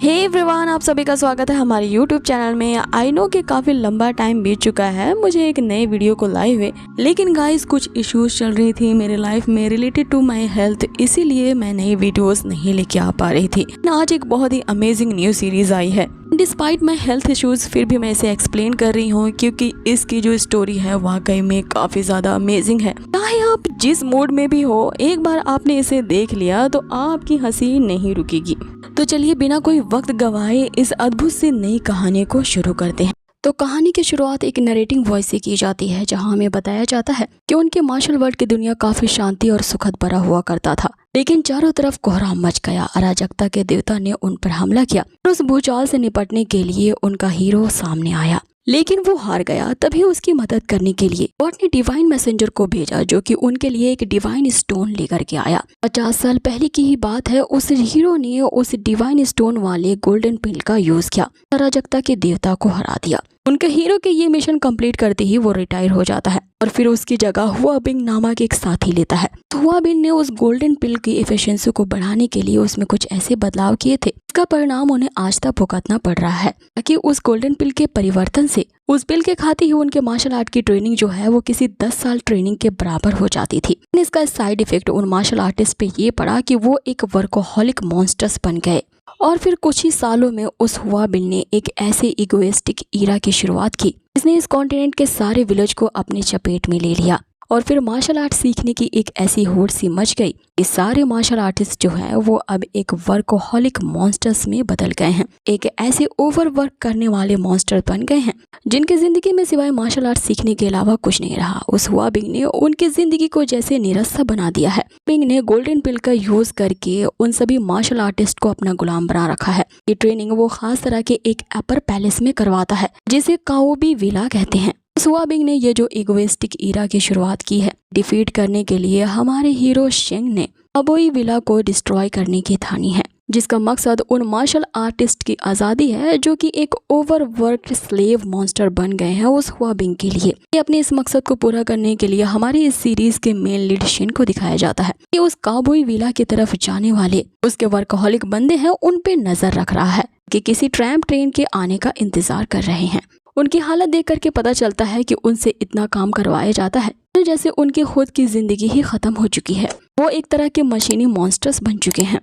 Hey everyone, आप सभी का स्वागत है हमारे YouTube चैनल में। आई नो कि काफ़ी लंबा टाइम बीत चुका है मुझे एक नए वीडियो को लाए हुए, लेकिन गाइस कुछ इश्यूज चल रही थी मेरे लाइफ में रिलेटेड टू माय हेल्थ, इसीलिए मैं नई वीडियोस नहीं लेके आ पा रही थी। आज एक बहुत ही अमेजिंग न्यू सीरीज आई है। डिस्पाइट माई हेल्थ इश्यूज फिर भी मैं इसे एक्सप्लेन कर रही हूँ क्योंकि इसकी जो स्टोरी है वाकई में काफ़ी ज़्यादा अमेजिंग है। चाहे आप जिस मूड में भी हो, एक बार आपने इसे देख लिया तो आपकी हंसी नहीं रुकेगी। तो चलिए बिना कोई वक्त गवाए इस अद्भुत सी नई कहानी को शुरू करते हैं। तो कहानी की शुरुआत एक नरेटिंग वॉइस से की जाती है, जहां हमें बताया जाता है कि उनके मार्शल वर्ल्ड की दुनिया काफी शांति और सुखद भरा हुआ करता था, लेकिन चारों तरफ कोहराम मच गया। अराजकता के देवता ने उन पर हमला किया और उस भूचाल से निपटने के लिए उनका हीरो सामने आया, लेकिन वो हार गया। तभी उसकी मदद करने के लिए गॉड ने डिवाइन मैसेंजर को भेजा, जो कि उनके लिए एक डिवाइन स्टोन लेकर के आया। 50 साल पहले की ही बात है, उस हीरो ने उस डिवाइन स्टोन वाले गोल्डन पिल का यूज किया, अराजकता के देवता को हरा दिया। उनके हीरो के ये मिशन कंप्लीट करते ही वो रिटायर हो जाता है और फिर उसकी जगह हुआ बिंग नामक एक साथी लेता है। तो हुआ बिंग ने उस गोल्डन पिल की एफिशिएंसी को बढ़ाने के लिए उसमें कुछ ऐसे बदलाव किए थे, इसका परिणाम उन्हें आज तक भुगतना पड़ रहा है, ताकि उस गोल्डन पिल के परिवर्तन से उस पिल के खाते ही उनके मार्शल आर्ट की ट्रेनिंग जो है वो किसी 10 साल ट्रेनिंग के बराबर हो जाती थी। इसका साइड इफेक्ट उन मार्शल आर्टिस्ट पे ये पड़ा कि वो एक वर्कोहॉलिक मॉन्स्टर्स बन गए। और फिर कुछ ही सालों में उस हुआ बिल ने एक ऐसे इगोइस्टिक ईरा की शुरुआत की जिसने इस कॉन्टिनेंट के सारे विलेज को अपने चपेट में ले लिया। और फिर मार्शल आर्ट सीखने की एक ऐसी होड़ सी मच गई कि सारे मार्शल आर्टिस्ट जो हैं वो अब एक वर्कोहॉलिक मॉन्स्टर्स में बदल गए हैं, एक ऐसे ओवरवर्क करने वाले मॉन्स्टर बन गए हैं जिनकी जिंदगी में सिवाय मार्शल आर्ट सीखने के अलावा कुछ नहीं रहा। उस हुआ बिंग ने उनकी जिंदगी को जैसे निरस्ता बना दिया है। बिंग ने गोल्डन पिल का यूज करके उन सभी मार्शल आर्टिस्ट को अपना गुलाम बना रखा है। ये ट्रेनिंग वो खास तरह के एक अपर पैलेस में करवाता है जिसे काओबी विला कहते हैं। हुआ बिंग ने ये जो इगोइस्टिक ईरा की शुरुआत की है, डिफीट करने के लिए हमारे हीरो शेंग ने अबोई विला को डिस्ट्रॉय करने की ठानी है, जिसका मकसद उन मार्शल आर्टिस्ट की आज़ादी है जो कि एक ओवरवर्क्ड स्लेव मॉन्स्टर बन गए हैं उस हुआ बिंग के लिए। अपने इस मकसद को पूरा करने के लिए हमारी इस सीरीज के मेन लीड शेन को दिखाया जाता है कि उस काबोई विला की तरफ जाने वाले उसके वर्कहोलिक बंदे हैं उन पे नजर रख रहा है कि किसी ट्रैम ट्रेन के आने का इंतजार कर रहे हैं। उनकी हालत देख करके पता चलता है कि उनसे इतना काम करवाया जाता है जैसे उनकी खुद की जिंदगी ही खत्म हो चुकी है। वो एक तरह के मशीनी मॉन्स्टर्स बन चुके हैं।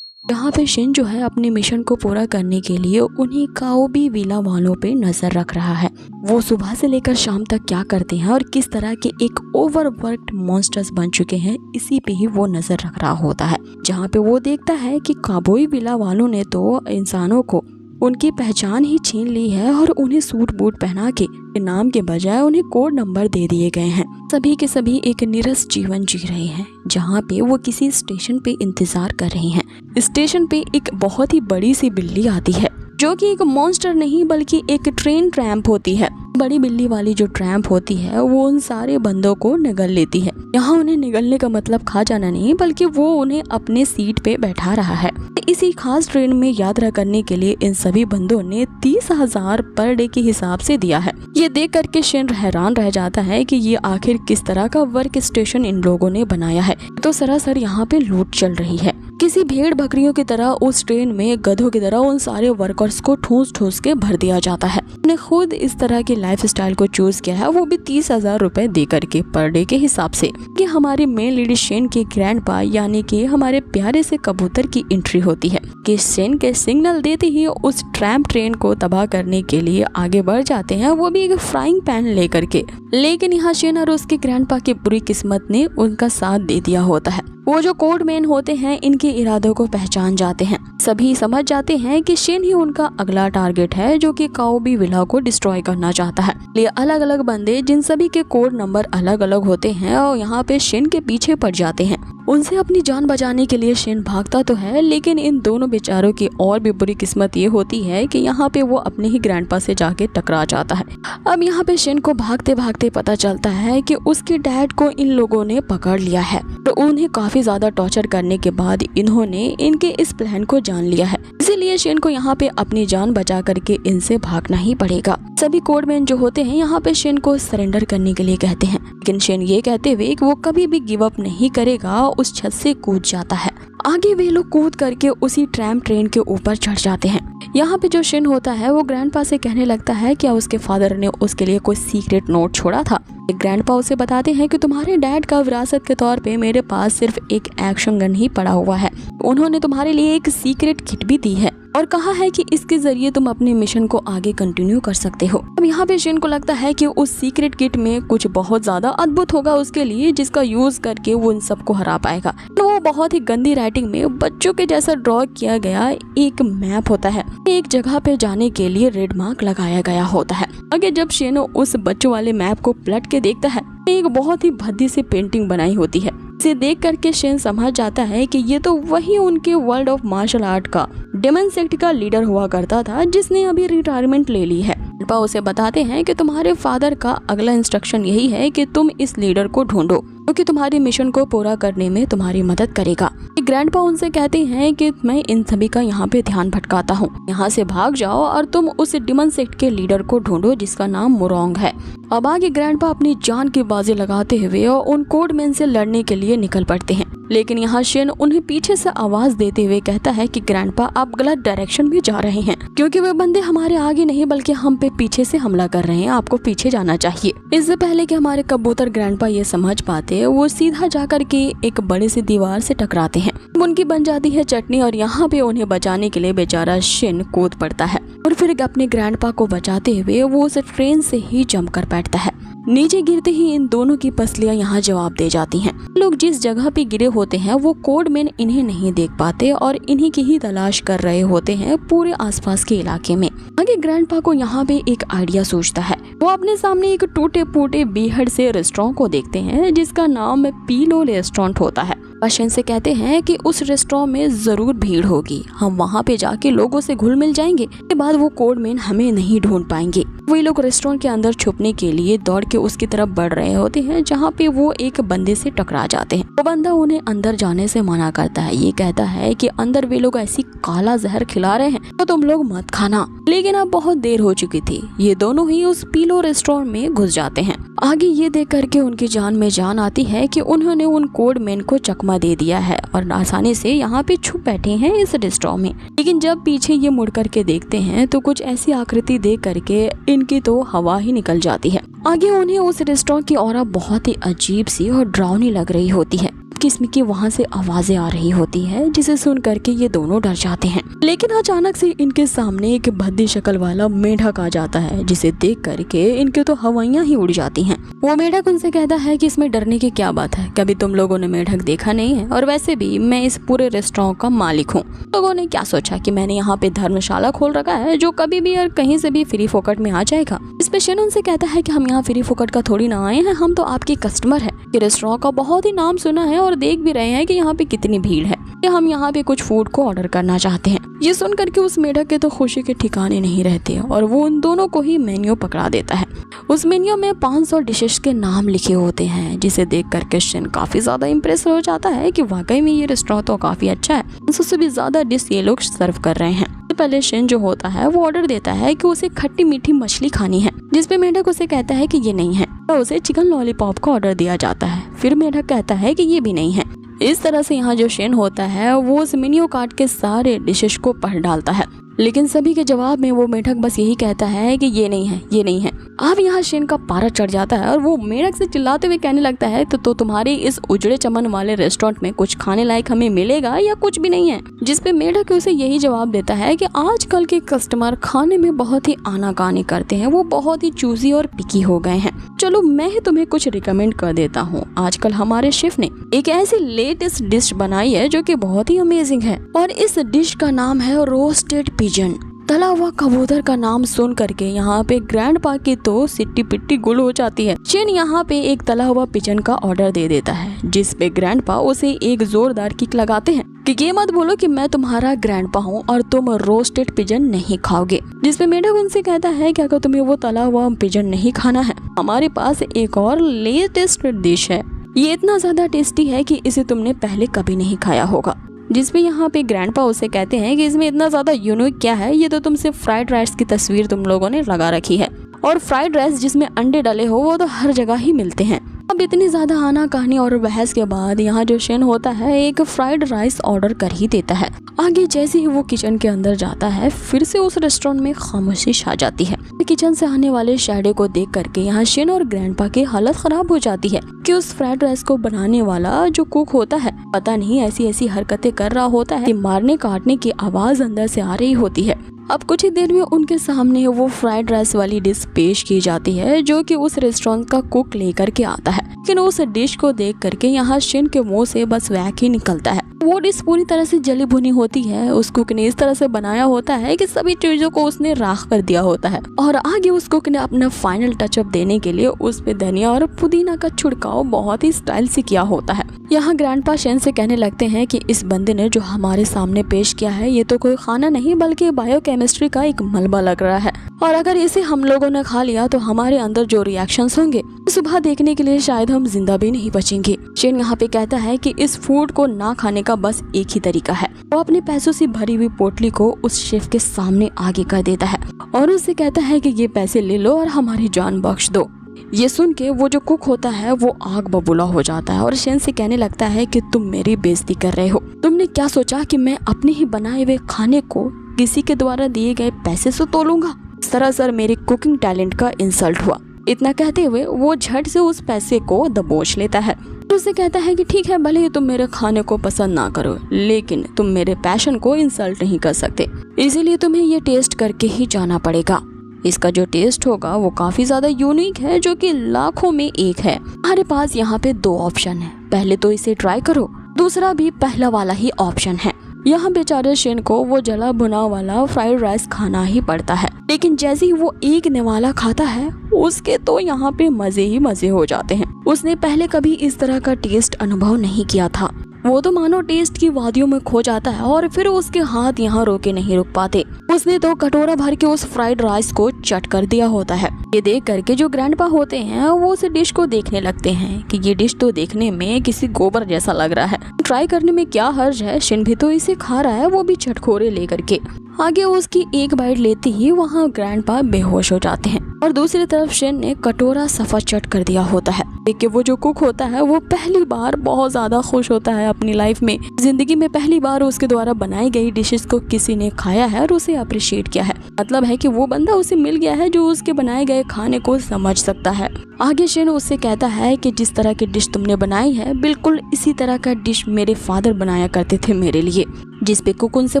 यहाँ पे शिन जो है अपने मिशन को पूरा करने के लिए उन्हीं काओबी विला वालों पे नजर रख रहा है। वो सुबह से लेकर शाम तक क्या करते हैं और किस तरह के एक ओवरवर्क्ड मॉन्स्टर्स बन चुके हैं, इसी पे ही वो नजर रख रहा होता है। जहाँ पे वो देखता है कि काबोई विला वालों ने तो इंसानों को उनकी पहचान ही छीन ली है और उन्हें सूट बूट पहना के नाम के बजाय उन्हें कोड नंबर दे दिए गए हैं। सभी के सभी एक नीरस जीवन जी रहे हैं, जहाँ पे वो किसी स्टेशन पे इंतजार कर रहे हैं। स्टेशन पे एक बहुत ही बड़ी सी बिल्ली आती है, जो कि एक मॉन्स्टर नहीं बल्कि एक ट्रेन ट्रैम्प होती है। बड़ी बिल्ली वाली जो ट्रैम्प होती है वो उन सारे बंदों को निगल लेती है। यहाँ उन्हें निगलने का मतलब खा जाना नहीं, बल्कि वो उन्हें अपने सीट पे बैठा रहा है। इसी खास ट्रेन में यात्रा करने के लिए इन सभी बंदों ने 30,000 पर डे के हिसाब से दिया है। ये देख करके शेन हैरान रह जाता है कि ये आखिर किस तरह का वर्क स्टेशन इन लोगों ने बनाया है। तो सरासर यहाँ पे लूट चल रही है। किसी भेड़ बकरियों की तरह उस ट्रेन में गधों की तरह उन सारे वर्कर्स को ठूस ठूस के भर दिया जाता है। उन्हें खुद इस तरह की लाइफ स्टाइल को चूज किया है, वो भी 30,000 रुपए दे करके पर डे के हिसाब से। कि हमारे मेन लीड शेन के ग्रैंडपा यानी कि हमारे प्यारे से कबूतर की एंट्री होती है कि शेन के सिग्नल देते ही उस ट्रैम्प ट्रेन को तबाह करने के लिए आगे बढ़ जाते हैं, वो भी एक फ्राइंग पैन लेकर के। लेकिन यहाँ शेन और उसके ग्रैंडपा की बुरी किस्मत ने उनका साथ दे दिया होता है। वो जो कोड मैन होते हैं इनके इरादों को पहचान जाते हैं। सभी समझ जाते हैं कि शेन ही उनका अगला टारगेट है, जो कि काओबी विला को डिस्ट्रॉय करना चाहता है। ये अलग अलग बंदे जिन सभी के कोड नंबर अलग अलग होते हैं और यहाँ पे शेन के पीछे पड़ जाते हैं। उनसे अपनी जान बचाने के लिए शेन भागता तो है, लेकिन इन दोनों बेचारों की और भी बुरी किस्मत ये होती है कि यहाँ पे वो अपने ही ग्रैंडपा से जाके टकरा जाता है। अब यहाँ पे शेन को भागते भागते पता चलता है कि उसके डैड को इन लोगों ने पकड़ लिया है। तो उन्हें काफी ज्यादा टॉर्चर करने के बाद इन्होंने इनके इस प्लान को जान लिया है। इसीलिए शेन को यहाँ पे अपनी जान बचा करके इनसे भागना ही पड़ेगा। सभी कोडमैन जो होते हैं यहाँ पे शेन को सरेंडर करने के लिए कहते हैं, लेकिन शेन ये कहते हुए कि वो कभी भी गिव अप नहीं करेगा उस छत से कूद जाता है। आगे वे लोग कूद करके उसी ट्रैम ट्रेन के ऊपर चढ़ जाते हैं। यहाँ पे जो शेन होता है वो ग्रैंडपा से कहने लगता है क्या उसके फादर ने उसके लिए कोई सीक्रेट नोट छोड़ा था। ग्रैंडपा उसे बताते हैं कि तुम्हारे डैड का विरासत के तौर पे मेरे पास सिर्फ एक एक्शन गन ही पड़ा हुआ है। उन्होंने तुम्हारे लिए एक सीक्रेट किट भी दी है और कहा है कि इसके जरिए तुम अपने मिशन को आगे कंटिन्यू कर सकते हो। अब यहाँ पे शेन को लगता है कि उस सीक्रेट किट में कुछ बहुत ज्यादा अद्भुत होगा उसके लिए, जिसका यूज करके वो इन सबको हरा पाएगा। तो वो बहुत ही गंदी राइटिंग में बच्चों के जैसा ड्रॉ किया गया एक मैप होता है। एक जगह पे जाने के लिए रेड मार्क लगाया गया होता है। आगे जब शेन उस बच्चों वाले मैप को पलट के देखता है, एक बहुत ही भद्दी सी पेंटिंग बनाई होती है। इसे देख करके शेन समझ जाता है कि ये तो वही उनके वर्ल्ड ऑफ मार्शल आर्ट का डेमन सेक्ट का लीडर हुआ करता था, जिसने अभी रिटायरमेंट ले ली है। ग्रैंडपा उसे बताते हैं कि तुम्हारे फादर का अगला इंस्ट्रक्शन यही है कि तुम इस लीडर को ढूंढो, क्योंकि तुम्हारे मिशन को पूरा करने में तुम्हारी मदद करेगा। ग्रैंडपा उनसे कहते हैं कि मैं इन सभी का यहाँ पे ध्यान भटकाता हूँ, यहाँ से भाग जाओ और तुम उस डेमन सेक्ट के लीडर को ढूंढो जिसका नाम मोरोंग है। अब आगे ग्रैंडपा अपनी जान की बाजी लगाते हुए और उन कोडमैन से लड़ने के लिए निकल पड़ते हैं, लेकिन यहाँ शेन उन्हें पीछे से आवाज देते हुए कहता है कि ग्रैंडपा आप गलत डायरेक्शन में जा रहे हैं, क्योंकि वे बंदे हमारे आगे नहीं बल्कि हम पे पीछे से हमला कर रहे हैं, आपको पीछे जाना चाहिए। इससे पहले कि हमारे कबूतर ग्रैंडपा ये समझ पाते, वो सीधा जाकर के एक बड़े से दीवार से टकराते हैं। उनकी बन जाती है चटनी और यहाँ पे उन्हें बचाने के लिए बेचारा शेन कूद पड़ता है और फिर अपने ग्रैंडपा को बचाते हुए वो उस ट्रेन से ही जंप कर बैठता है। नीचे गिरते ही इन दोनों की पसलियां यहाँ जवाब दे जाती हैं। लोग जिस जगह पे गिरे होते हैं वो कोडमैन इन्हें नहीं देख पाते और इन्हीं की ही तलाश कर रहे होते हैं पूरे आसपास के इलाके में। आगे ग्रैंडपा को यहाँ पे एक आइडिया सूझता है। वो अपने सामने एक टूटे फूटे बीहड़ से रेस्टोरेंट को देखते हैं जिसका नाम पीलो रेस्टोरेंट होता है। शेन से कहते हैं कि उस रेस्टोरेंट में जरूर भीड़ होगी, हम वहाँ पे जाके लोगों से घुल मिल जाएंगे, के बाद वो कोडमैन हमें नहीं ढूंढ पाएंगे। वही लोग रेस्टोरेंट के अंदर छुपने के लिए दौड़ के उसकी तरफ बढ़ रहे होते हैं, जहाँ पे वो एक बंदे से टकरा जाते हैं। वो बंदा उन्हें अंदर जाने से मना करता है, ये कहता है कि अंदर वे लोग ऐसी काला जहर खिला रहे हैं तो तुम लोग मत खाना। लेकिन अब बहुत देर हो चुकी थी, ये दोनों ही उस पीलो रेस्टोरेंट में घुस जाते हैं। आगे ये देख करके उनकी जान में जान आती है कि उन्होंने उन कोडमैन को चकमा दे दिया है और आसानी से यहाँ पे छुप बैठे हैं इस रेस्टोरेंट में। लेकिन जब पीछे ये मुड़ करके देखते हैं तो कुछ ऐसी आकृति देख करके इनकी तो हवा ही निकल जाती है। आगे उन्हें उस रेस्टोरेंट की ऑरा बहुत ही अजीब सी और डरावनी लग रही होती है। किस्म की वहाँ से आवाजें आ रही होती है जिसे सुन करके ये दोनों डर जाते हैं। लेकिन अचानक से इनके सामने एक भद्दी शक्ल वाला मेढक आ जाता है, जिसे देख करके इनके तो हवाइयाँ ही उड़ जाती हैं। वो मेढक उनसे कहता है कि इसमें डरने की क्या बात है, कभी तुम लोगों ने मेढक देखा नहीं है और वैसे भी मैं इस पूरे रेस्टोरेंट का मालिक हूँ। लोगों ने क्या सोचा कि मैंने यहाँ पे धर्मशाला खोल रखा है जो कभी भी और कहीं से भी फ्री फोकट में आ जाएगा। इस पे शेन उनसे कहता है कि हम यहाँ फ्री फोकट का थोड़ी ना आए हैं, हम तो आपके कस्टमर है। ये रेस्टोरेंट का बहुत ही नाम सुना है और देख भी रहे हैं कि यहाँ पे कितनी भीड़ है, हम यहाँ पे कुछ फूड को ऑर्डर करना चाहते हैं। ये सुन करके उस मेढक के तो खुशी के ठिकाने नहीं रहते और वो उन दोनों को ही मेन्यू पकड़ा देता है। उस मेन्यू में 500 डिशेस के नाम लिखे होते हैं, जिसे देख करके शेन काफी ज्यादा इम्प्रेस हो जाता है कि वाकई में ये रेस्टोरेंट तो काफी अच्छा है, 500 से भी ज्यादा डिश ये लोग सर्व कर रहे हैं। पहले शेन जो होता है वो ऑर्डर देता है कि उसे खट्टी मीठी मछली खानी है, जिसपे मेढक उसे कहता है कि ये नहीं है, तो उसे चिकन लॉलीपॉप का ऑर्डर दिया जाता है। फिर मेढक कहता है कि ये भी नहीं है। इस तरह से यहाँ जो शेन होता है वो उस मेन्यू कार्ड के सारे डिशेस को पढ़ डालता है, लेकिन सभी के जवाब में वो मेढक बस यही कहता है कि ये नहीं है, ये नहीं है। अब यहाँ शेन का पारा चढ़ जाता है और वो मेढक से चिल्लाते हुए कहने लगता है तो तुम्हारे इस उजड़े चमन वाले रेस्टोरेंट में कुछ खाने लायक हमें मिलेगा या कुछ भी नहीं है। जिसपे मेढक उसे यही जवाब देता है कि आजकल के कस्टमर खाने में बहुत ही आनाकानी करते हैं, वो बहुत ही चूजी और पिकी हो गए हैं। चलो मैं ही तुम्हें कुछ रिकमेंड कर देता हूँ। आजकल हमारे शेफ ने एक ऐसी लेटेस्ट डिश बनाई है जो कि बहुत ही अमेजिंग है और इस डिश का नाम है रोस्टेड पिजन। तला हुआ कबूतर का नाम सुन करके यहाँ पे ग्रैंडपा की तो सिट्टी पिट्टी गुल हो जाती है। शेन यहाँ पे एक तला हुआ पिजन का ऑर्डर दे देता है, जिस पे ग्रैंडपा उसे एक जोरदार किक लगाते हैं कि ये मत बोलो कि मैं तुम्हारा ग्रैंडपा हूँ और तुम रोस्टेड पिजन नहीं खाओगे। जिसपे मेढक उनसे कहता है कि अगर तुम्हें वो तला हुआ पिजन नहीं खाना है, हमारे पास एक और लेटेस्ट डिश है, ये इतना ज्यादा टेस्टी है कि इसे तुमने पहले कभी नहीं खाया होगा। जिसपे यहाँ पे ग्रैंडपा उसे कहते हैं कि इसमें इतना ज्यादा यूनिक क्या है, ये तो तुम सिर्फ फ्राइड राइस की तस्वीर तुम लोगों ने लगा रखी है और फ्राइड राइस जिसमें अंडे डले हो वो तो हर जगह ही मिलते हैं। अब इतनी ज्यादा आना कहानी और बहस के बाद यहाँ जो शेन होता है एक फ्राइड राइस ऑर्डर कर ही देता है। आगे जैसे ही वो किचन के अंदर जाता है फिर से उस रेस्टोरेंट में खामोशी छा जाती है। किचन से आने वाले शैडो को देख करके यहाँ शेन और ग्रैंडपा की हालत खराब हो जाती है कि उस फ्राइड राइस को बनाने वाला जो कुक होता है पता नहीं ऐसी ऐसी हरकतें कर रहा होता है कि मारने काटने की आवाज अंदर से आ रही होती है। अब कुछ ही देर में उनके सामने वो फ्राइड राइस वाली डिश पेश की जाती है जो कि उस रेस्टोरेंट का कुक लेकर के आता है। लेकिन उस डिश को देख करके यहाँ शेन के मुंह से बस वैक ही निकलता है। वो डिश पूरी तरह से जली भुनी होती है। उस कुक ने इस तरह से बनाया होता है कि सभी चीजों को उसने राख कर दिया होता है और आगे उस कुक ने अपना फाइनल टचअप देने के लिए उस पे धनिया और पुदीना का छिड़काव बहुत ही स्टाइल से किया होता है। यहाँ ग्रैंडपा शेन से कहने लगते हैं कि इस बंदे ने जो हमारे सामने पेश किया है ये तो कोई खाना नहीं बल्कि बायोकेमिस्ट्री का एक मलबा लग रहा है और अगर इसे हम लोगों ने खा लिया तो हमारे अंदर जो रिएक्शंस होंगे सुबह देखने के लिए शायद हम जिंदा भी नहीं बचेंगे। शेन यहाँ पे कहता है कि इस फूड को ना खाने का बस एक ही तरीका है। वो अपने पैसों से भरी हुई पोटली को उस शेफ के सामने आगे कर देता है और उससे कहता है कि ये पैसे ले लो और हमारी जान बख्श दो। ये सुन के वो जो कुक होता है वो आग बबूला हो जाता है और शेन से कहने लगता है कि तुम मेरी बेइज्जती कर रहे हो। तुमने क्या सोचा कि मैं अपने ही बनाए हुए खाने को किसी के द्वारा दिए गए पैसे से तोलूंगा? सरासर मेरे कुकिंग टैलेंट का इंसल्ट हुआ। इतना कहते हुए वो झट से उस पैसे को दबोच लेता है। उससे कहता है कि ठीक है भले ही तुम मेरे खाने को पसंद ना करो लेकिन तुम मेरे पैशन को इंसल्ट नहीं कर सकते, इसीलिए तुम्हें ये टेस्ट करके ही जाना पड़ेगा। इसका जो टेस्ट होगा वो काफी ज्यादा यूनिक है जो कि लाखों में एक है। हमारे पास यहाँ पे दो ऑप्शन है, पहले तो इसे ट्राई करो, दूसरा भी पहला वाला ही ऑप्शन है। यहाँ बेचारे शेन को वो जला भुना वाला फ्राइड राइस खाना ही पड़ता है लेकिन जैसे ही वो एक निवाला खाता है उसके तो यहाँ पे मजे ही मजे हो जाते हैं। उसने पहले कभी इस तरह का टेस्ट अनुभव नहीं किया था। वो तो मानो टेस्ट की वादियों में खो जाता है और फिर उसके हाथ यहाँ रोके नहीं रुक पाते। उसने तो कटोरा भर के उस फ्राइड राइस को चट कर दिया होता है। ये देख करके जो ग्रैंडपा होते हैं वो उस डिश को देखने लगते हैं कि ये डिश तो देखने में किसी गोबर जैसा लग रहा है, ट्राई करने में क्या हर्ज है, शिन भी तो इसे खा रहा है वो भी चटखोरे लेकर के। आगे उसकी एक बाइट लेते ही वहाँ ग्रैंडपा बेहोश हो जाते हैं और दूसरी तरफ शेन ने कटोरा सफा चट कर दिया होता है। देख के वो जो कुक होता है वो पहली बार बहुत ज्यादा खुश होता है अपनी लाइफ में। जिंदगी में पहली बार उसके द्वारा बनाई गई डिशेस को किसी ने खाया है और उसे अप्रिशिएट किया है। मतलब है कि वो बंदा उसे मिल गया है जो उसके बनाए गए खाने को समझ सकता है। आगे शेन उससे कहता है कि जिस तरह की डिश तुमने बनाई है बिल्कुल इसी तरह का डिश मेरे फादर बनाया करते थे मेरे लिए। जिस पे कुक उनसे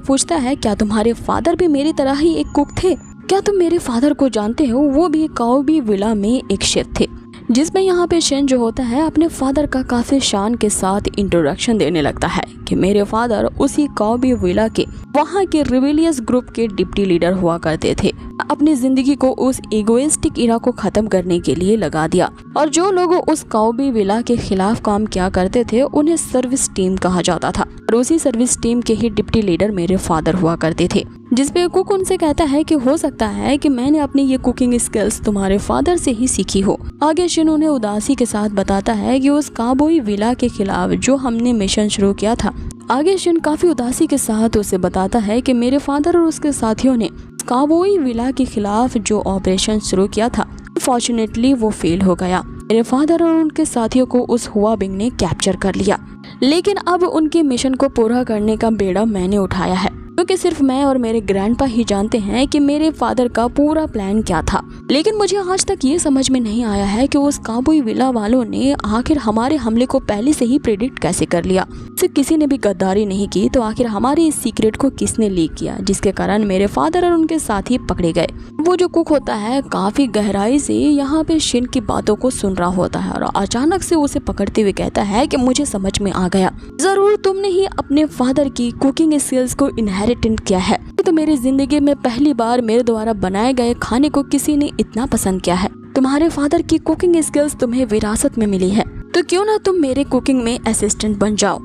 पूछता है क्या तुम्हारे फादर भी मेरी तरह ही एक कुक थे? क्या तुम मेरे फादर को जानते हो? वो भी काउबी विला में एक शेफ थे। जिसमें यहाँ पे शेन जो होता है अपने फादर का काफी शान के साथ इंट्रोडक्शन देने लगता है कि मेरे फादर उसी काउबी विला के वहाँ के रिबेलियस ग्रुप के डिप्टी लीडर हुआ करते थे। अपनी जिंदगी को उस इगोइस्टिक इरा को खत्म करने के लिए लगा दिया और जो लोग उस काउबी विला के खिलाफ काम किया करते थे उन्हें सर्विस टीम कहा जाता था और उसी सर्विस टीम के ही डिप्टी लीडर मेरे फादर हुआ करते थे। जिसपे कुक उनसे कहता है कि हो सकता है कि मैंने अपनी ये कुकिंग स्किल्स तुम्हारे फादर से ही सीखी हो। आगे शिन उन्हें उदासी के साथ बताता है कि उस काबोई विला के खिलाफ जो हमने मिशन शुरू किया था। आगे शिन काफी उदासी के साथ उसे बताता है कि मेरे फादर और उसके साथियों ने काबोई विला के खिलाफ जो ऑपरेशन शुरू किया था फॉर्चुनेटली वो फेल हो गया। मेरे फादर और उनके साथियों को उस हुआ बिंग ने कैप्चर कर लिया लेकिन अब उनके मिशन को पूरा करने का बेड़ा मैंने उठाया है क्योंकि सिर्फ मैं और मेरे ग्रैंडपा ही जानते हैं कि मेरे फादर का पूरा प्लान क्या था। लेकिन मुझे आज तक ये समझ में नहीं आया है कि उस काबुई विला वालों ने आखिर हमारे हमले को पहले से ही प्रेडिक्ट कैसे कर लिया। सिर्फ किसी ने भी गद्दारी नहीं की तो आखिर हमारे इस सीक्रेट को किसने लीक किया जिसके कारण मेरे फादर और उनके साथी पकड़े गए। वो जो कुक होता है काफी गहराई से यहाँ पे शिन की बातों को सुन रहा होता है और अचानक से उसे पकड़ते हुए कहता है कि मुझे समझ में आ गया, जरूर तुमने ही अपने फादर की कुकिंग स्किल्स को इनहेरिटेंट किया है। तो मेरी जिंदगी में पहली बार मेरे द्वारा बनाए गए खाने को किसी ने इतना पसंद किया है। तुम्हारे फादर की कुकिंग स्किल्स तुम्हें विरासत में मिली है तो क्यों ना तुम मेरे कुकिंग में असिस्टेंट बन जाओ।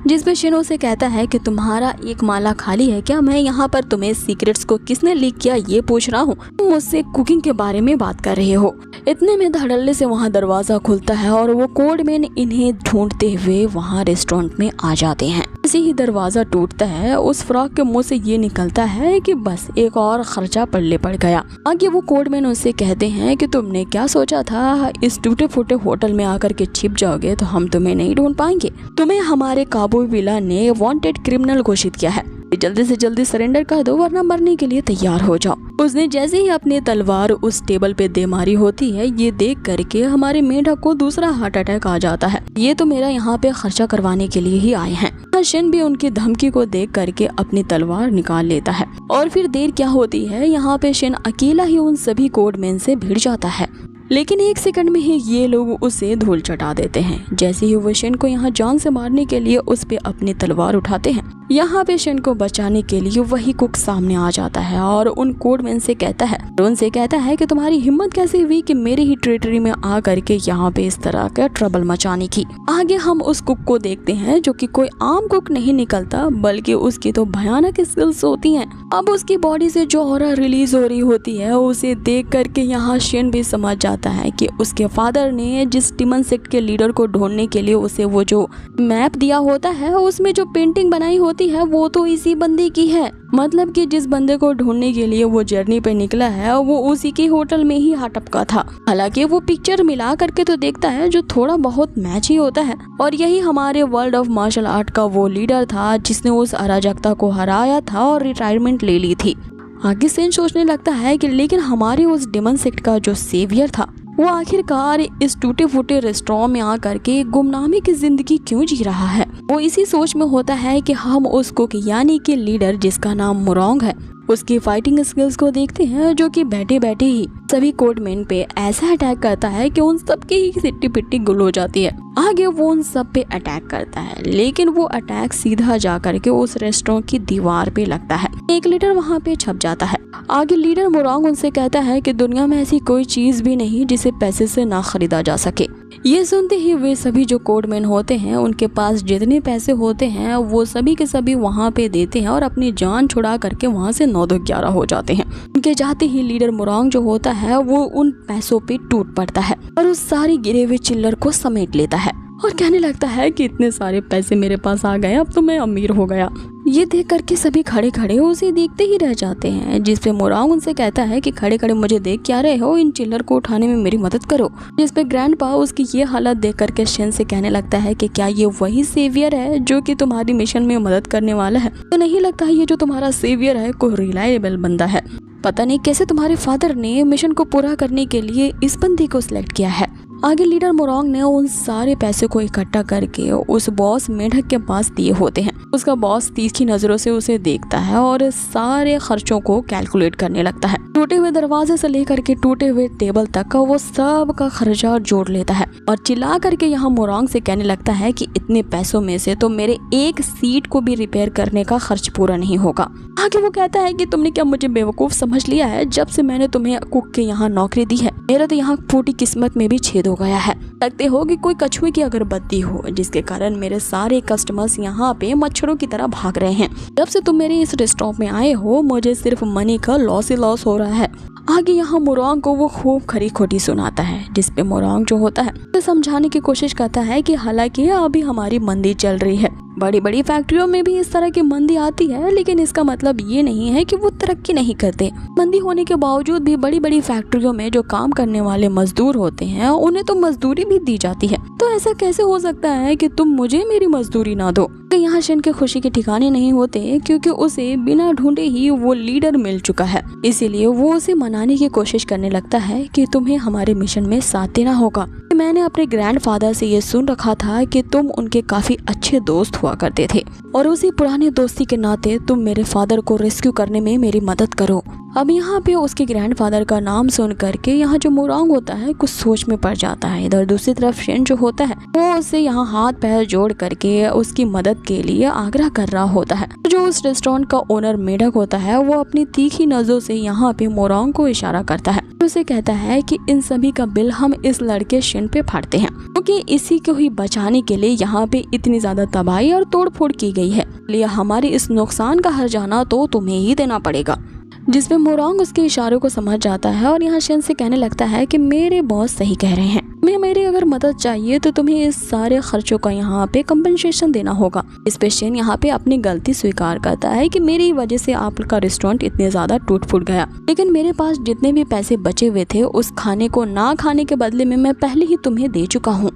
जिसपे शिन उसे कहता है कि तुम्हारा एक माला खाली है क्या? मैं यहाँ पर तुम्हें सीक्रेट्स को किसने लीक किया ये पूछ रहा हूँ, तुम मुझसे कुकिंग के बारे में बात कर रहे हो। इतने में धड़ल्ले से वहाँ दरवाजा खुलता है और वो कोडमैन इन्हें ढूंढते हुए वहाँ रेस्टोरेंट में आ जाते हैं। जैसे ही दरवाजा टूटता है उस फ्रॉक के मुंह से ये निकलता है कि बस एक और खर्चा पल्ले पड़ गया। आगे वो कोडमैन उससे कहते हैं कि तुमने क्या सोचा था, इस टूटे फूटे होटल में आकर के छिप जाओगे तो हम तुम्हें नहीं ढूंढ पाएंगे। तुम्हें हमारे काबू विला ने वांटेड क्रिमिनल घोषित किया है, जल्दी से जल्दी सरेंडर कर दो वरना मरने के लिए तैयार हो जाओ। उसने जैसे ही अपनी तलवार उस टेबल पे दे मारी होती है, ये देख करके हमारे मेढक को दूसरा हार्ट अटैक आ जाता है। ये तो मेरा यहाँ पे खर्चा करवाने के लिए ही आए हैं। शिन भी उनकी धमकी को देख करके अपनी तलवार निकाल लेता है और फिर देर क्या होती है, यहाँ पे शिन अकेला ही उन सभी कोडमैन से भिड़ जाता है। लेकिन एक सेकंड में ही ये लोग उसे धूल चटा देते हैं। जैसे ही वो शिन को यहाँ जान से मारने के लिए उस पे अपनी तलवार उठाते हैं, यहाँ पे शिन को बचाने के लिए वही कुक सामने आ जाता है और उन कोडमैन से कहता है कि तुम्हारी हिम्मत कैसे हुई कि मेरी ही टेरिटरी में आ करके यहाँ पे इस तरह का ट्रबल मचाने की। आगे हम उस कुक को देखते हैं जो कि कोई आम कुक नहीं निकलता बल्कि उसकी तो भयानक स्किल्स होती हैं। अब उसकी बॉडी से जो ऑरा रिलीज हो रही होती है उसे देख करके यहाँ शिन भी समझ जाता है कि उसके फादर ने जिस डिमन सेक्ट के लीडर को ढूंढने के लिए उसे वो जो मैप दिया होता है उसमें जो पेंटिंग बनाई होती है वो तो इसी बंदे की है। मतलब कि जिस बंदे को ढूंढने के लिए वो जर्नी पे निकला है वो उसी के होटल में ही हटपका था। हालांकि वो पिक्चर मिला करके तो देखता है जो थोड़ा बहुत मैच ही होता है और यही हमारे वर्ल्ड ऑफ मार्शल आर्ट का वो लीडर था जिसने उस अराजकता को हराया था और रिटायरमेंट ले ली थी। आगे सेन सोचने लगता है कि लेकिन हमारे उस डिमन सेक्ट का जो सेवियर था वो आखिरकार इस टूटे फूटे रेस्टोरेंट में आकर के गुमनामी की जिंदगी क्यों जी रहा है। वो इसी सोच में होता है कि हम उसको यानी कि लीडर जिसका नाम मोरोंग है उसकी फाइटिंग स्किल्स को देखते हैं जो कि बैठे बैठे ही सभी कोडमैन पे ऐसा अटैक करता है कि उन सबकी ही सिट्टी पिट्टी गुल हो जाती है। आगे वो उन सब पे अटैक करता है लेकिन वो अटैक सीधा जा करके उस रेस्टोरेंट की दीवार पे लगता है। एक लीडर वहाँ पे छप जाता है। आगे लीडर मोरोंग उनसे कहता है कि दुनिया में ऐसी कोई चीज भी नहीं जिसे पैसे से ना खरीदा जा सके। ये सुनते ही वे सभी जो कोडमैन होते हैं उनके पास जितने पैसे होते हैं वो सभी के सभी वहाँ पे देते हैं और अपनी जान छुड़ा करके वहाँ से 9-11 हो जाते हैं। उनके जाते ही लीडर मोरोंग जो होता है वो उन पैसों पे टूट पड़ता है और उस सारी गिरे हुए चिल्लर को समेट लेता है और कहने लगता है कि इतने सारे पैसे मेरे पास आ गए, अब तो मैं अमीर हो गया। ये देख करके सभी खड़े खड़े उसे देखते ही रह जाते हैं। जिसपे मोरोंग उनसे कहता है कि खड़े खड़े मुझे देख क्या रहे हो, इन चिल्लर को उठाने में मेरी मदद करो। जिसपे ग्रैंडपा उसकी ये हालत देख करके शिन से कहने लगता है कि क्या ये वही सेवियर है जो कि तुम्हारी मिशन में मदद करने वाला है? तो नहीं लगता है ये जो तुम्हारा सेवियर है कोई रिलायबल बंदा है। पता नहीं कैसे तुम्हारे फादर ने मिशन को पूरा करने के लिए इस बंदे को सिलेक्ट किया है। आगे लीडर मोरोंग ने उन सारे पैसे को इकट्ठा करके उस बॉस मेढक के पास दिए होते हैं। उसका बॉस तीखी नजरों से उसे देखता है और सारे खर्चों को कैलकुलेट करने लगता है। टूटे हुए दरवाजे से लेकर के टूटे हुए टेबल तक का वो सब का खर्चा जोड़ लेता है और चिल्ला करके यहाँ मोरोंग से कहने लगता है कि इतने पैसों में से तो मेरे एक सीट को भी रिपेयर करने का खर्च पूरा नहीं होगा। आगे वो कहता है कि तुमने क्या मुझे बेवकूफ समझ लिया है? जब से मैंने तुम्हें कुक के यहाँ नौकरी दी है मेरा तो यहाँ फूटी किस्मत में भी छेद हो गया है। लगते हो कि कोई कछुए की अगरबत्ती हो जिसके कारण मेरे सारे कस्टमर्स यहाँ पे मच्छरों की तरह भाग रहे हैं। जब से तुम मेरे इस रेस्टोरेंट में आए हो मुझे सिर्फ मनी का लॉस ही लॉस हो रहा है। आगे यहाँ मोरोंग को वो खूब खरी खोटी सुनाता है जिसपे मोरोंग जो होता है तो समझाने की कोशिश करता है कि हालांकि अभी हमारी मंदी चल रही है, बड़ी बड़ी फैक्ट्रियों में भी इस तरह की मंदी आती है, लेकिन इसका मतलब ये नहीं है कि वो तरक्की नहीं करते। मंदी होने के बावजूद भी बड़ी बड़ी फैक्ट्रियों में जो काम करने वाले मजदूर होते हैं उन्हें तो मजदूरी भी दी जाती है। तो ऐसा कैसे हो सकता है कि तुम मुझे मेरी मजदूरी ना दो? तो यहाँ शिन के खुशी के ठिकाने नहीं होते क्योंकि उसे बिना ढूंढे ही वो लीडर मिल चुका है। इसीलिए वो उसे मनाने की कोशिश करने लगता है कि तुम्हें हमारे मिशन में साथ देना होगा। मैंने अपने ग्रैंडफादर से ये सुन रखा था कि तुम उनके काफी अच्छे दोस्त हुआ करते थे और उसी पुराने दोस्ती के नाते तुम मेरे फादर को रेस्क्यू करने में मेरी मदद करो। अब यहाँ पे उसके ग्रैंडफादर का नाम सुन करके यहाँ जो मोरोंग होता है कुछ सोच में पड़ जाता है। इधर दूसरी तरफ शिन जो होता है वो उससे यहाँ हाथ पैर जोड़ करके उसकी मदद के लिए आग्रह कर रहा होता है। जो उस रेस्टोरेंट का ओनर मेढक होता है वो अपनी तीखी नजरों से यहाँ पे मोरोंग को इशारा करता है। उसे कहता है कि इन सभी का बिल हम इस लड़के शिन पे फाड़ते हैं। क्योंकि इसी को ही बचाने के लिए यहाँ पे इतनी ज्यादा तबाही और तोड़फोड़ की गई है, इसलिए हमारे इस नुकसान का हर्जाना तो तुम्हें ही देना पड़ेगा। जिसपे मोरांग उसके इशारों को समझ जाता है और यहाँ शेन से कहने लगता है कि मेरे बॉस सही कह रहे हैं, मेरी अगर मदद चाहिए तो तुम्हें इस सारे खर्चों का यहाँ पे कंपनसेशन देना होगा। इस पे शेन यहाँ पे अपनी गलती स्वीकार करता है कि मेरी वजह से आपका रेस्टोरेंट इतने ज्यादा टूट फूट गया, लेकिन मेरे पास जितने भी पैसे बचे हुए थे उस खाने को ना खाने के बदले में मैं पहले ही तुम्हें दे चुका हूँ।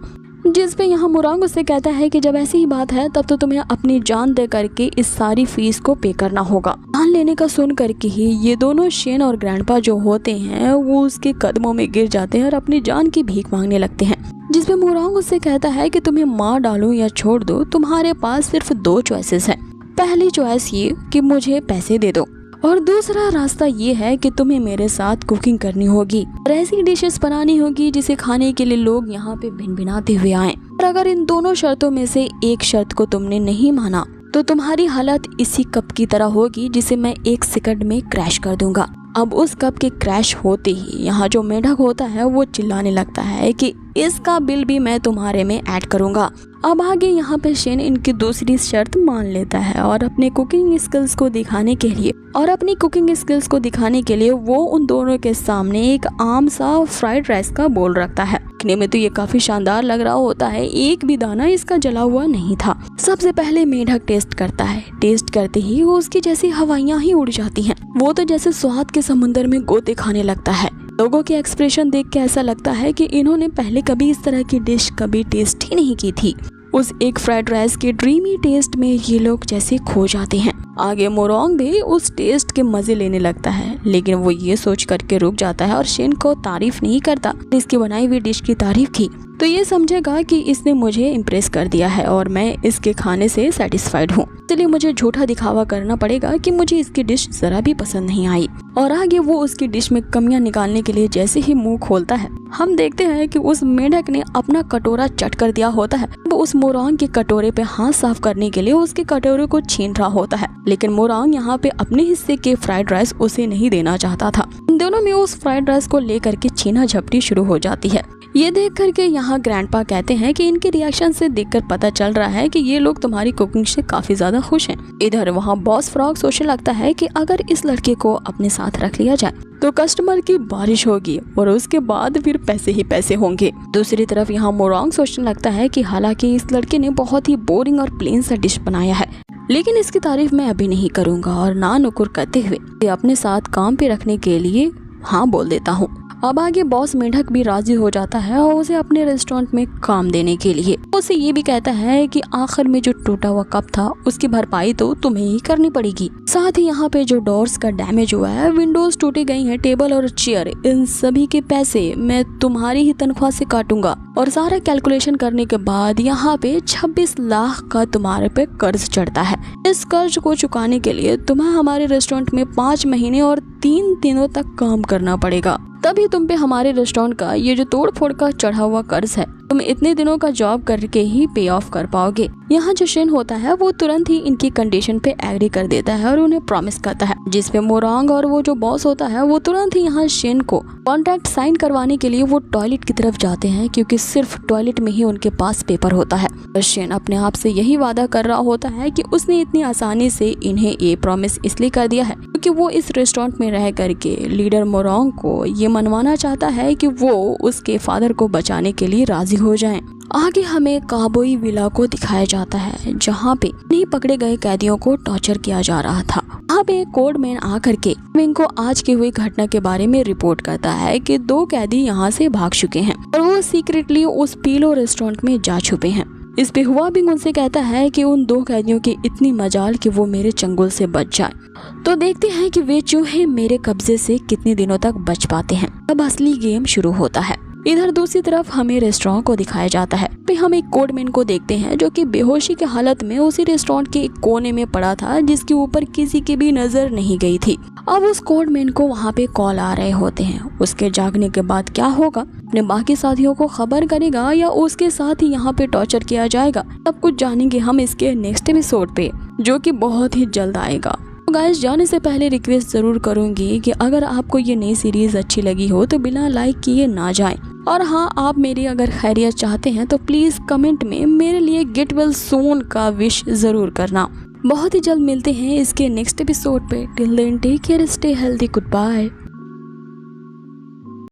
जिस पे यहाँ मोरांग उससे कहता है कि जब ऐसी ही बात है तब तो तुम्हें अपनी जान दे करके इस सारी फीस को पे करना होगा। जान लेने का सुन करके ही ये दोनों शेन और ग्रैंडपा जो होते हैं वो उसके कदमों में गिर जाते हैं और अपनी जान की भीख मांगने लगते हैं। जिसपे मोरांग उससे कहता है कि तुम्हें मार डालूं या छोड़ दो, तुम्हारे पास सिर्फ 2 चॉइसेस है। पहली चॉइस ये कि मुझे पैसे दे दो और दूसरा रास्ता ये है कि तुम्हें मेरे साथ कुकिंग करनी होगी और ऐसी डिशेस बनानी होगी जिसे खाने के लिए लोग यहाँ पे भिनभिनाते हुए आए। और अगर इन दोनों शर्तों में से एक शर्त को तुमने नहीं माना तो तुम्हारी हालत इसी कप की तरह होगी जिसे मैं 1 सेकंड में क्रैश कर दूंगा। अब उस कप के क्रैश होते ही यहाँ जो मेढक होता है वो चिल्लाने लगता है कि इसका बिल भी मैं तुम्हारे में ऐड करूंगा। अब आगे यहाँ पे शेन इनकी दूसरी शर्त मान लेता है और अपने कुकिंग स्किल्स को दिखाने के लिए वो उन दोनों के सामने एक आम सा फ्राइड राइस का बोल रखता है। दिखने में तो ये काफी शानदार लग रहा होता है, एक भी दाना इसका जला हुआ नहीं था। सबसे पहले मेढक टेस्ट करता है। टेस्ट करते ही वो उसकी जैसी हवाइयां ही उड़ जाती हैं। वो तो जैसे स्वाद के समुंदर में गोते खाने लगता है। लोगों के एक्सप्रेशन देख के ऐसा लगता है कि इन्होंने पहले कभी इस तरह की डिश कभी टेस्ट ही नहीं की थी। उस एक फ्राइड राइस के ड्रीमी टेस्ट में ये लोग जैसे खो जाते हैं। आगे मोरांग भी उस टेस्ट के मजे लेने लगता है, लेकिन वो ये सोच करके रुक जाता है और शेन को तारीफ नहीं करता, इसकी बनाई हुई डिश की तारीफ की तो ये समझेगा कि इसने मुझे इम्प्रेस कर दिया है और मैं इसके खाने से सेटिस्फाइड हूँ, इसलिए मुझे झूठा दिखावा करना पड़ेगा कि मुझे इसकी डिश जरा भी पसंद नहीं आई। और आगे वो उसकी डिश में कमियां निकालने के लिए जैसे ही मुंह खोलता है, हम देखते हैं कि उस मेढक ने अपना कटोरा चट कर दिया होता है। वो उस मोरांग के कटोरे पे हाथ साफ करने के लिए उसके कटोरे को छीन रहा होता है, लेकिन मोरांग यहाँ पे अपने हिस्से के फ्राइड राइस उसे नहीं देना चाहता था। इन दोनों में उस फ्राइड राइस को लेकर के छीना झपटी शुरू हो जाती है। ये देख करके यहाँ ग्रैंडपा कहते हैं कि इनके रिएक्शन से देखकर पता चल रहा है कि ये लोग तुम्हारी कुकिंग से काफी ज्यादा खुश हैं। इधर वहाँ बॉस फ्रॉग सोचने लगता है कि अगर इस लड़के को अपने साथ रख लिया जाए तो कस्टमर की बारिश होगी और उसके बाद फिर पैसे ही पैसे होंगे। दूसरी तरफ यहाँ मोरांग सोचने लगता है कि हालांकि इस लड़के ने बहुत ही बोरिंग और प्लेन सा डिश बनाया है, लेकिन इसकी तारीफ मैं अभी नहीं करूँगा और ना नुकुर करते हुए अपने साथ काम पे रखने के लिए हाँ बोल देता हूँ। अब आगे बॉस मेढक भी राजी हो जाता है और उसे अपने रेस्टोरेंट में काम देने के लिए उसे ये भी कहता है कि आखिर में जो टूटा हुआ कप था उसकी भरपाई तो तुम्हें ही करनी पड़ेगी। साथ ही यहाँ पे जो डोर्स का डैमेज हुआ है, विंडोज टूटी गई हैं, टेबल और चेयर, इन सभी के पैसे मैं तुम्हारी ही तनख्वाह से काटूंगा। और सारा कैलकुलेशन करने के बाद यहाँ पे 26 लाख का तुम्हारे पे कर्ज चढ़ता है। इस कर्ज को चुकाने के लिए तुम्हें हमारे रेस्टोरेंट में 5 महीने और 3 दिनों तक काम करना पड़ेगा, तभी तुम पे हमारे रेस्टोरेंट का ये जो तोड़ फोड़ का चढ़ा हुआ कर्ज है तुम इतने दिनों का जॉब करके ही पे ऑफ कर पाओगे। यहाँ जो शेन होता है वो तुरंत ही इनकी कंडीशन पे एग्री कर देता है और उन्हें प्रॉमिस करता है, जिसपे मोरांग और वो जो बॉस होता है वो तुरंत ही यहाँ शेन को कॉन्ट्रैक्ट साइन करवाने के लिए वो टॉयलेट की तरफ जाते हैं, क्योंकि सिर्फ टॉयलेट में ही उनके पास पेपर होता है। और शेन अपने आप से यही वादा कर रहा होता है कि उसने इतनी आसानी से इन्हें ये प्रॉमिस इसलिए कर दिया है क्योंकि वो इस रेस्टोरेंट में रह करके लीडर मोरांग को ये मनवाना चाहता है कि वो उसके फादर को बचाने के लिए राजी हो जाएं। आगे हमें काबोई विला को दिखाया जाता है जहाँ पे नहीं पकड़े गए कैदियों को टॉर्चर किया जा रहा था। वहाँ पे कोडमैन आकर के इनको आज की हुई घटना के बारे में रिपोर्ट करता है कि 2 कैदी यहाँ से भाग चुके हैं और वो सीक्रेटली उस पीलो रेस्टोरेंट में जा छुपे हैं। इस पे हुआ बिंग उनसे कहता है कि उन 2 कैदियों की इतनी मजाल कि वो मेरे चंगुल से बच जाए। तो देखते हैं कि वे चूहे मेरे कब्जे से कितने दिनों तक बच पाते हैं। अब असली गेम शुरू होता है। इधर दूसरी तरफ हमें रेस्टोरेंट को दिखाया जाता है। पे हम एक कोडमैन को देखते हैं जो कि बेहोशी की हालत में उसी रेस्टोरेंट के एक कोने में पड़ा था, जिसके ऊपर किसी की भी नजर नहीं गई थी। अब उस कोडमैन को वहाँ पे कॉल आ रहे होते हैं। उसके जागने के बाद क्या होगा, अपने बाकी साथियों को खबर करेगा या उसके साथ ही यहाँ पे टॉर्चर किया जाएगा, सब कुछ जानेंगे हम इसके नेक्स्ट एपिसोड पे, जो कि बहुत ही जल्द आएगा। गाइस, जाने से पहले रिक्वेस्ट जरूर करूंगी कि अगर आपको ये नई सीरीज अच्छी लगी हो तो बिना लाइक किए ना जाएं और हाँ, आप मेरी अगर खैरियत चाहते हैं तो प्लीज़ कमेंट में मेरे लिए गेट वेल सून का विश ज़रूर करना। बहुत ही जल्द मिलते हैं इसके नेक्स्ट एपिसोड पे। Till then take care, stay healthy, good bye.